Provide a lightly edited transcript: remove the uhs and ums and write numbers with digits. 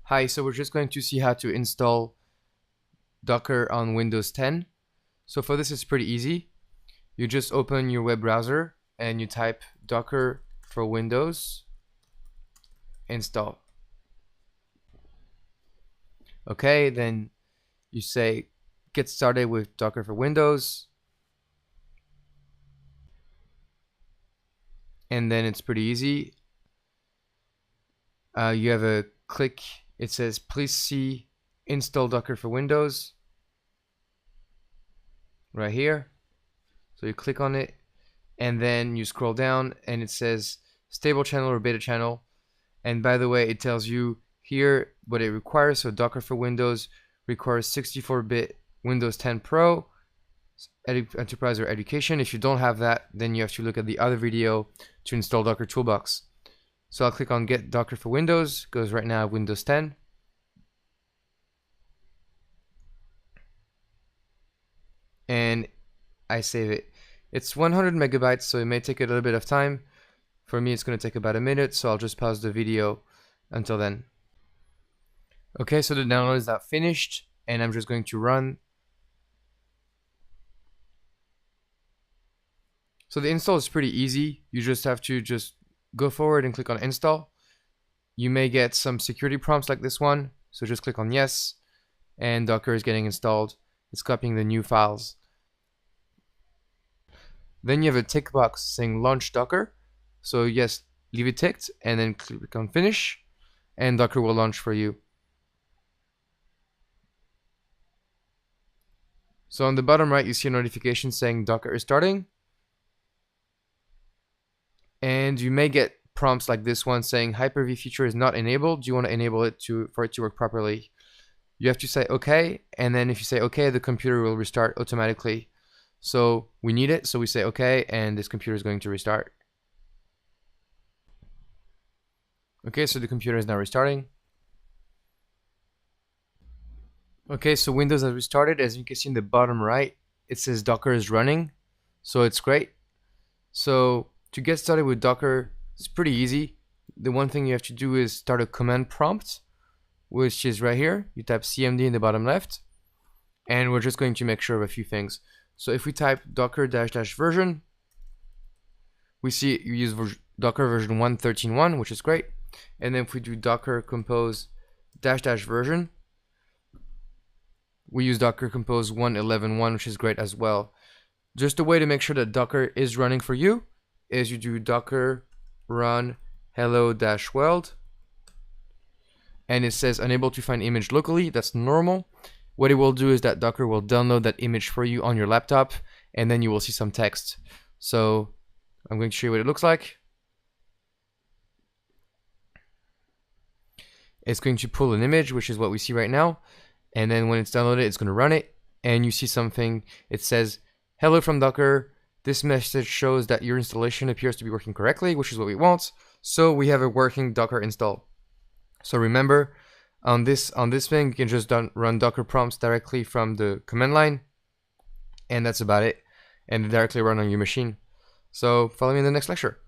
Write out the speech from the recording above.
Hi, so we're just going to see how to install Docker on Windows 10. So for this, it's pretty easy. You just open your web browser and you type Docker for Windows install. Okay, then you say get started with Docker for Windows. And then it's pretty easy. You have a click, it says please see install Docker for Windows right here. So you click on it and then you scroll down and it says stable channel or beta channel. And by the way, it tells you here what it requires. So Docker for Windows requires 64-bit Windows 10 Pro, Enterprise or Education. If you don't have that, then you have to look at the other video to install Docker Toolbox. So I'll click on Get Docker for Windows, goes right now Windows 10. And I save it. It's 100 megabytes, so it may take a little bit of time. For me, it's going to take about a minute, so I'll just pause the video until then. Okay, so the download is now finished, and I'm just going to run. So the install is pretty easy. You just have to just go forward and click on install. You may get some security prompts like this one, so just click on yes, and Docker is getting installed. It's copying the new files. Then you have a tick box saying launch Docker. So yes, leave it ticked and then click on finish and Docker will launch for you. So on the bottom right, you see a notification saying Docker is starting. And you may get prompts like this one saying Hyper-V feature is not enabled. Do you want to enable it for it to work properly? You have to say okay, and then if you say okay, the computer will restart automatically. So we need it, so we say okay, and this computer is going to restart. Okay, so the computer is now restarting. Okay, so Windows has restarted. As you can see in the bottom right, it says Docker is running, so it's great. So to get started with Docker, it's pretty easy. The one thing you have to do is start a command prompt, which is right here. You type cmd in the bottom left, and we're just going to make sure of a few things. So if we type docker -- version, we see you use Docker version 1.13.1, which is great. And then if we do docker compose -- version, we use docker compose 1.11.1, which is great as well. Just a way to make sure that Docker is running for you is you do docker run hello-world, and it says unable to find image locally. That's normal. What it will do is that Docker will download that image for you on your laptop, and then you will see some text. So I'm going to show you what it looks like. It's going to pull an image, which is what we see right now. And then when it's downloaded, it's going to run it. And you see something. It says, hello from Docker. This message shows that your installation appears to be working correctly, which is what we want. So we have a working Docker install. So remember, on this thing, you can just run Docker prompts directly from the command line. And that's about it. And directly run on your machine. So follow me in the next lecture.